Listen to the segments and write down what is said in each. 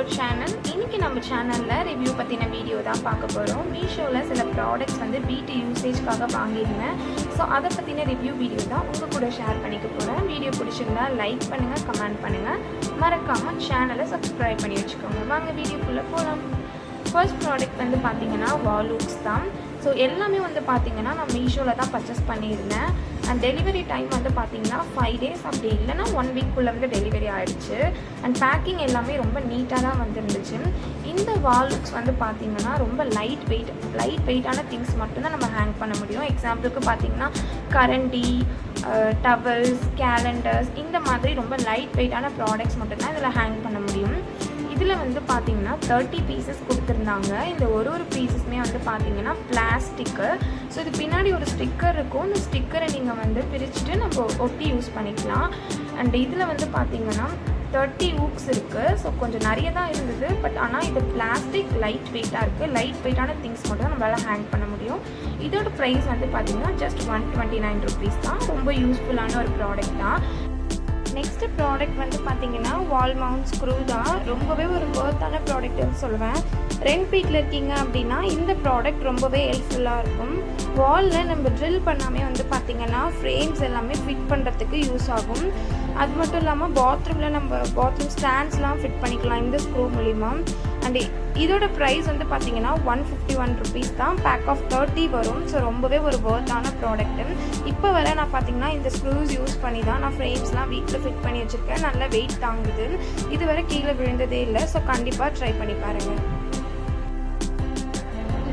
our channel. இன்னைக்கு நம்ம சேனல்ல ரிவ்யூ பத்தின வீடியோ தான் பார்க்க போறோம். மீஷோல சில ப்ராடக்ட்ஸ் வந்து வீட்டு யூசேஜ்க்காக வாங்கியிருந்தேன். ஸோ அதை பத்தின ரிவ்யூ வீடியோ தான் உங்க கூட ஷேர் பண்ணிக்க போறேன். வீடியோ பிடிச்சிருந்தா லைக் பண்ணுங்க, கமெண்ட் பண்ணுங்க, மறக்காம சேனலை சப்ஸ்கிரைப் பண்ணி வச்சுக்கோங்க. வாங்க வீடியோக்குள்ள போகலாம். ஃபர்ஸ்ட் ப்ராடக்ட் வந்து பார்த்தீங்கன்னா வாலூக்ஸ் தான். ஸோ எல்லாமே வந்து பார்த்தீங்கன்னா நான் மீஷோவில் தான் பர்ச்சேஸ் பண்ணியிருந்தேன். அண்ட் டெலிவரி டைம் வந்து பார்த்தீங்கன்னா 5 days அப்படி இல்லைன்னா 1 week வந்து டெலிவரி ஆகிடுச்சு. அண்ட் பேக்கிங் எல்லாமே ரொம்ப நீட்டாக தான் வந்துருந்துச்சு. இந்த வாலூக்ஸ் வந்து பார்த்தீங்கன்னா ரொம்ப லைட் வெயிட்டான திங்ஸ் மட்டும்தான் நம்ம ஹேங் பண்ண முடியும். எக்ஸாம்பிளுக்கு பார்த்தீங்கன்னா கரண்டி, டவல்ஸ், கேலண்டர்ஸ் இந்த மாதிரி ரொம்ப லைட் வெயிட்டான ப்ராடக்ட்ஸ் மட்டும்தான் இதில் ஹேங் பண்ண முடியும். இதில் வந்து பார்த்தீங்கன்னா 30 pieces கொடுத்துருந்தாங்க. இந்த ஒரு பீசஸ்மே வந்து பார்த்தீங்கன்னா பிளாஸ்டிக்கு. ஸோ இது பின்னாடி ஒரு ஸ்டிக்கர் இருக்கும். இந்த ஸ்டிக்கரை நீங்கள் வந்து பிரிச்சுட்டு நம்ம ஒட்டி யூஸ் பண்ணிக்கலாம். அண்ட் இதில் வந்து பார்த்தீங்கன்னா 30 hooks இருக்குது. ஸோ கொஞ்சம் நிறைய தான் இருந்தது. பட் ஆனால் இது பிளாஸ்டிக் லைட் வெயிட்டாக இருக்குது. லைட் வெயிட்டான திங்ஸ் மட்டும் நம்மளால் ஹேங் பண்ண முடியும். இதோட ப்ரைஸ் வந்து பார்த்தீங்கன்னா ஜஸ்ட் 129 rupees தான். ரொம்ப யூஸ்ஃபுல்லான ஒரு ப்ராடக்ட் தான். நெக்ஸ்ட்டு ப்ராடக்ட் வந்து பார்த்தீங்கன்னா வால் மவுண்ட் ஸ்க்ரூ தான். ரொம்பவே ஒரு வர்த்தான ப்ராடக்ட்னு சொல்லுவேன். ரெண்ட் வீட்டில் இருக்கீங்க அப்படின்னா இந்த ப்ராடக்ட் ரொம்பவே ஹெல்ப்ஃபுல்லாக இருக்கும். வாலில் நம்ம ட்ரில் பண்ணாமே வந்து பார்த்திங்கன்னா ஃப்ரேம்ஸ் எல்லாமே ஃபிட் பண்ணுறதுக்கு யூஸ் ஆகும். அது மட்டும் இல்லாமல் பாத்ரூமில் நம்ம பாத்ரூம் ஸ்டாண்ட்ஸ்லாம் ஃபிட் பண்ணிக்கலாம் இந்த ஸ்க்ரூ மூலிமா. அண்ட் இதோட ப்ரைஸ் வந்து பார்த்தீங்கன்னா 151 rupees தான். பேக் ஆஃப் 30 வரும். ஸோ ரொம்பவே ஒரு வர்த்தான ப்ராடக்ட்டு. இப்போ வர நான் பார்த்தீங்கன்னா இந்த ஸ்க்ரூஸ் யூஸ் பண்ணி தான் நான் ஃப்ரேம்ஸ்லாம் வீட்டில் ஃபிட் பண்ணி வச்சுருக்கேன். நல்ல வெயிட் தாங்குது. இதுவரை கீழே விழுந்ததே இல்லை. ஸோ கண்டிப்பாக ட்ரை பண்ணி பாருங்கள்.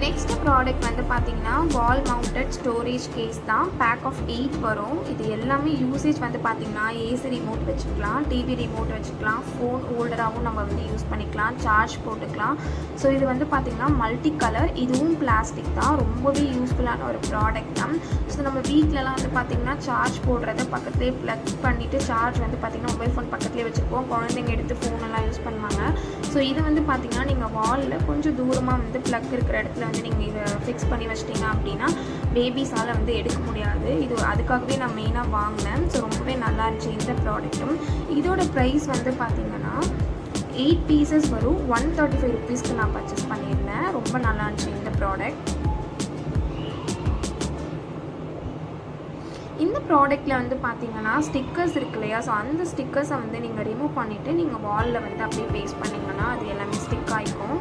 நெக்ஸ்ட் ப்ராடக்ட் வந்து பார்த்தீங்கன்னா வால் மவுண்டட் ஸ்டோரேஜ் கேஸ் தான். பேக் ஆஃப் 8 வரும். இது எல்லாமே யூசேஜ் வந்து பார்த்தீங்கன்னா ஏசி ரிமோட் வச்சுக்கலாம், டிவி ரிமோட் வச்சுக்கலாம், ஃபோன் ஹோல்டராகவும் நம்ம வந்து யூஸ் பண்ணிக்கலாம், சார்ஜ் போட்டுக்கலாம். ஸோ இது வந்து பார்த்திங்கன்னா மல்டி கலர். இதுவும் பிளாஸ்டிக் தான். ரொம்பவே யூஸ்ஃபுல்லான ஒரு ப்ராடக்ட் தான். ஸோ நம்ம வீட்டிலலாம் வந்து பார்த்திங்கன்னா சார்ஜ் போடுறத பக்கத்துலேயே ப்ளக் பண்ணிவிட்டு சார்ஜ் வந்து பார்த்திங்கன்னா மொபைல் ஃபோன் பக்கத்துலேயே வச்சுருப்போம். குழந்தைங்க எடுத்து ஃபோனெல்லாம் யூஸ் பண்ணுவாங்க. ஸோ இது வந்து பார்த்திங்கன்னா நீங்கள் வாலில் கொஞ்சம் தூரமாக வந்து ப்ளக் இருக்கிற இடத்துல வந்து நீங்கள் இதை ஃபிக்ஸ் பண்ணி வச்சிட்டிங்க அப்படின்னா பேபிஸால் வந்து எடுக்க முடியாது. இது அதுக்காகவே நான் மெயினாக வாங்கினேன். ஸோ ரொம்பவே நல்லா இருந்துச்சு இந்த ப்ராடக்ட்டும். இதோட ப்ரைஸ் வந்து பார்த்திங்கன்னா 8 pieces வரும். 135 rupeesக்கு நான் பர்ச்சேஸ் பண்ணியிருந்தேன். ரொம்ப நல்லா இருந்துச்சு இந்த ப்ராடக்ட். இந்த ப்ராடக்ட்டில் வந்து பார்த்தீங்கன்னா ஸ்டிக்கர்ஸ் இருக்கு இல்லையா? ஸோ அந்த ஸ்டிக்கர்ஸை வந்து நீங்கள் ரிமூவ் பண்ணிவிட்டு நீங்கள் வாலில் வந்து அப்படியே பேஸ்ட் பண்ணிங்கன்னா அது எல்லாமே ஸ்டிக் ஆகிக்கும்.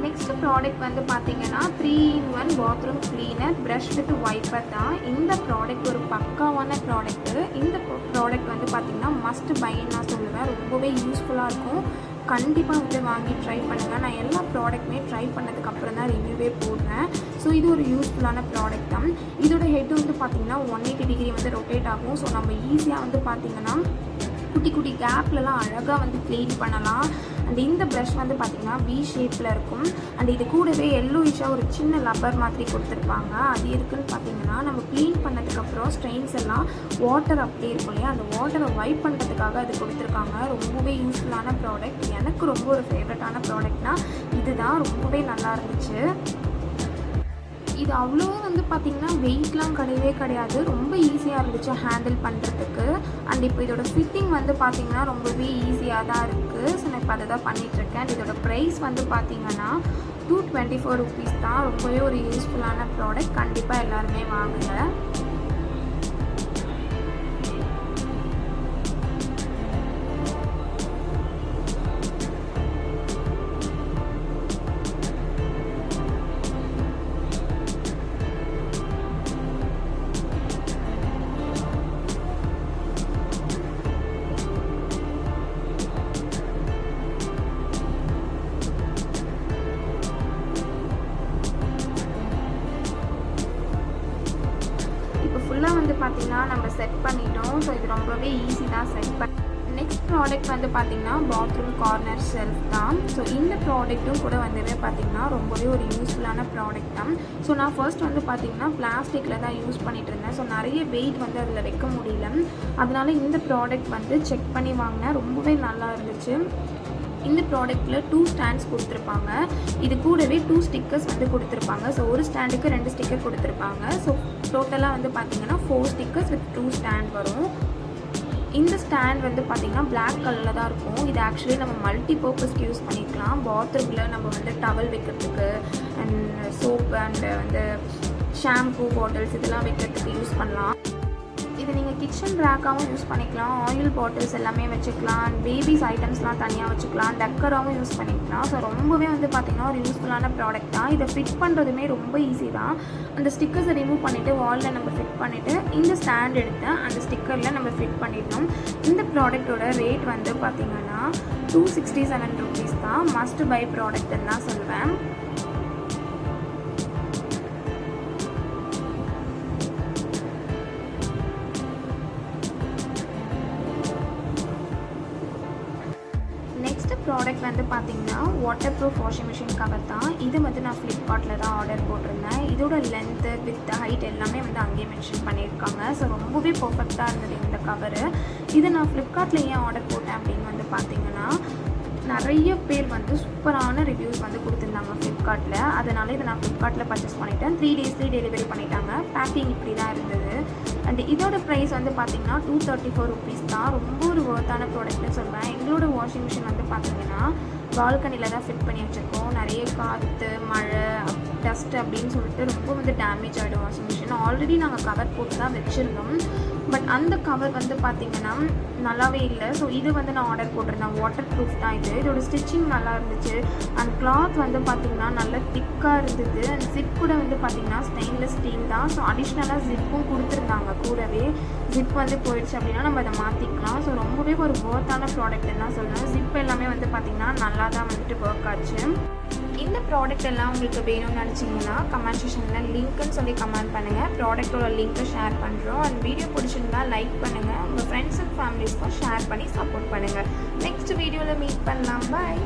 நெக்ஸ்ட் ப்ராடக்ட் வந்து பார்த்தீங்கன்னா 3-in-1 bathroom cleaner brush with wiper தான். இந்த ப்ராடக்ட் ஒரு பக்காவான ப்ராடக்ட்டு. இந்த ப்ராடக்ட் வந்து பார்த்தீங்கன்னா மஸ்ட் பைன்னு நான் சொல்லுவேன். ரொம்பவே யூஸ்ஃபுல்லாக இருக்கும். கண்டிப்பாக வந்து வாங்கி ட்ரை பண்ணுங்கள். நான் எல்லா ப்ராடக்ட்டுமே ட்ரை பண்ணதுக்கப்புறம் தான் ரிவ்யூவே போடுறேன். ஸோ இது ஒரு யூஸ்ஃபுல்லான ப்ராடக்ட் தான். இதோட ஹெட் வந்து பார்த்திங்கன்னா 180 degree வந்து ரொட்டேட் ஆகும். ஸோ நம்ம ஈஸியாக வந்து பார்த்திங்கன்னா குட்டி குட்டி கேப்லலாம் அழகாக வந்து க்ளீன் பண்ணலாம். அண்ட் இந்த ப்ரஷ் வந்து பார்த்திங்கன்னா V ஷேப்பில் இருக்கும். அண்ட் இது கூடவே எல்லோயிஷாக ஒரு சின்ன லப்பர் மாதிரி கொடுத்துருப்பாங்க. அது இருக்குதுன்னு பார்த்திங்கன்னா நம்ம க்ளீன் பண்ணதுக்கப்புறம் ஸ்ட்ரெயின்ஸ் எல்லாம் வாட்டர் அப்படியே இருக்கும் இல்லையா? அந்த வாட்டரை வைப் பண்ணுறதுக்காக அது கொடுத்துருக்காங்க. ரொம்பவே யூஸ்ஃபுல்லான ப்ராடக்ட். எனக்கு ரொம்ப ஒரு ஃபேவரட்டான ப்ராடக்ட்னால் இதுதான். ரொம்பவே நல்லா இருந்துச்சு. இது அவ்வளோ வந்து பார்த்திங்கன்னா வெயிட்லாம் கிடையாது. ரொம்ப ஈஸியாக இருந்துச்சு ஹேண்டில் பண்ணுறதுக்கு. அண்ட் இப்போ இதோட ஃபிட்டிங் வந்து பார்த்திங்கன்னா ரொம்பவே ஈஸியாக தான் இருக்குது. ஸோ நான் இப்போ அதை தான் பண்ணிகிட்ருக்கேன். இதோட ப்ரைஸ் வந்து பார்த்திங்கன்னா 224 rupees தான். ரொம்பவே ஒரு யூஸ்ஃபுல்லான ப்ராடக்ட். கண்டிப்பாக எல்லாருமே வாங்குங்க. ஃபுல்லாக வந்து பார்த்திங்கன்னா நம்ம செட் பண்ணிட்டோம். ஸோ இது ரொம்பவே ஈஸி தான் செட் பண்ண. நெக்ஸ்ட் ப்ராடக்ட் வந்து பார்த்திங்கன்னா பாத்ரூம் கார்னர் ஷெல்ஃப் தான். ஸோ இந்த ப்ராடக்ட்டும் கூட வந்துட்டு பார்த்திங்கன்னா ரொம்பவே ஒரு யூஸ்ஃபுல்லான ப்ராடக்ட் தான். ஸோ நான் ஃபர்ஸ்ட் வந்து பார்த்திங்கன்னா பிளாஸ்டிக்கில் தான் யூஸ் பண்ணிகிட்டு இருந்தேன். ஸோ நிறைய வெயிட் வந்து அதில் வைக்க முடியல. அதனால இந்த ப்ராடக்ட் வந்து செக் பண்ணி வாங்கினேன். ரொம்பவே நல்லா இருந்துச்சு. இந்த ப்ராடக்ட்டில் 2 ஸ்டாண்ட்ஸ் கொடுத்துருப்பாங்க. இது கூடவே 2 ஸ்டிக்கர்ஸ் வந்து கொடுத்துருப்பாங்க. ஸோ ஒரு ஸ்டாண்டுக்கு 2 ஸ்டிக்கர் கொடுத்துருப்பாங்க. ஸோ டோட்டலாக வந்து பார்த்திங்கன்னா 4 ஸ்டிக்கர்ஸ் வித் 2 ஸ்டாண்ட் வரும். இந்த ஸ்டாண்ட் வந்து பார்த்திங்கன்னா பிளாக் கலரில் தான் இருக்கும். இது ஆக்சுவலி நம்ம மல்டி பர்பஸ்க்கு யூஸ் பண்ணிக்கலாம். பாத்ரூமில் நம்ம வந்து டவல் வைக்கிறதுக்கு அண்ட் சோப் அண்ட் வந்து ஷாம்பூ பாட்டில்ஸ் இதெல்லாம் வைக்கிறதுக்கு யூஸ் பண்ணலாம். இது நீங்கள் கிச்சன் ரேக்காகவும் யூஸ் பண்ணிக்கலாம், ஆயில் பாட்டில்ஸ் எல்லாமே வச்சுக்கலாம், அண்ட் பேபிஸ் ஐட்டம்ஸ்லாம் தனியாக வச்சுக்கலாம், டக்கராகவும் யூஸ் பண்ணிக்கலாம். ஸோ ரொம்பவே வந்து பார்த்திங்கன்னா ஒரு யூஸ்ஃபுல்லான ப்ராடக்ட் தான். இதை ஃபிட் பண்ணுறதுமே ரொம்ப ஈஸி தான். அந்த ஸ்டிக்கர்ஸை ரிமூவ் பண்ணிவிட்டு வாலில் நம்ம ஃபிட் பண்ணிவிட்டு இந்த ஸ்டாண்ட் எடுத்து அந்த ஸ்டிக்கரில் நம்ம ஃபிட் பண்ணிடணும். இந்த ப்ராடக்டோட ரேட் வந்து பார்த்திங்கன்னா 267 rupees தான். மஸ்ட் பை ப்ராடக்ட்னு தான் சொல்வேன். ப்ராடக்ட் வந்து பார்த்திங்கன்னா water proof washing machine cover தான். இது வந்து நான் ஃப்ளிப்கார்ட்டில் தான் ஆர்டர் போட்டிருந்தேன். இதோட லென்த்து வித் ஹைட் எல்லாமே வந்து அங்கேயே மென்ஷன் பண்ணியிருக்காங்க. ஸோ ரொம்பவே பர்ஃபெக்டாக இருந்தது இந்த கவரு. இதை நான் ஃப்ளிப்கார்ட்டில் ஏன் ஆர்டர் போட்டேன் அப்படின்னு வந்து பார்த்திங்கன்னா நிறைய பேர் வந்து சூப்பரான ரிவ்யூஸ் வந்து கொடுத்துருந்தாங்க ஃப்ளிப்கார்ட்டில். அதனால் இதை நான் ஃப்ளிப்கார்ட்டில் பர்ச்சேஸ் பண்ணிவிட்டேன். 3 daysலேயே டெலிவரி பண்ணிட்டாங்க. பேக்கிங் இப்படி தான் இருந்தது. அண்ட் இதோட ப்ரைஸ் வந்து பார்த்திங்கன்னா 234 rupees தான். ரொம்ப ஒரு ஒர்த்தான ப்ராடக்ட்னு சொல்வேன். எங்களோட வாஷிங் மிஷின் வந்து பார்த்திங்கன்னா பால்கனியில் தான் ஃபிட் பண்ணி வச்சுருக்கோம். நிறைய காற்று மழை டஸ்ட் அப்படின்னு சொல்லிட்டு ரொம்ப வந்து டேமேஜ் ஆகிடும் வாஷிங் மிஷின். ஆல்ரெடி நாங்கள் கவர் போட்டு தான் வச்சுருந்தோம். பட் அந்த கவர் வந்து பார்த்திங்கன்னா நல்லாவே இல்லை. ஸோ இது வந்து நான் ஆர்டர் போட்டிருந்தேன். வாட்டர் ப்ரூஃப் தான் இது. இதோட ஸ்டிச்சிங் நல்லா இருந்துச்சு. அண்ட் கிளாத் வந்து பார்த்திங்கன்னா நல்லா திக்காக இருந்தது. அண்ட் ஜிப் கூட வந்து பார்த்திங்கன்னா ஸ்டெயின்லெஸ் ஸ்டீல் தான். ஸோ அடிஷ்னலாக ஜிப்பும் கொடுத்துருந்தாங்க கூடவே. ஜிப் வந்து போயிடுச்சு அப்படின்னா நம்ம அதை மாற்றிக்கலாம். ஸோ ரொம்பவே ஒரு ஒர்த்தான ப்ராடக்ட்னு தான் சொல்லுவேன். ஜிப் எல்லாமே வந்து பார்த்திங்கன்னா நல்லா தான் வந்துட்டு ஒர்க் ஆச்சு. இந்த ப்ராடக்ட் எல்லாம் உங்களுக்கு வேணும்னு நினச்சிங்கன்னா கமெண்ட் செக்ஷனில் லிங்க்குன்னு சொல்லி கமெண்ட் பண்ணுங்கள். ப்ராடக்ட்டோட லிங்க்கை ஷேர் பண்ணுறோம். அண்ட் வீடியோ பிடிச்சிருந்தா லைக் பண்ணுங்கள். உங்கள் ஃப்ரெண்ட்ஸ் அண்ட் ஃபேமிலிஸ்க்கும் ஷேர் பண்ணி சப்போர்ட் பண்ணுங்கள். நெக்ஸ்ட் வீடியோவில் மீட் பண்ணலாம். பாய்.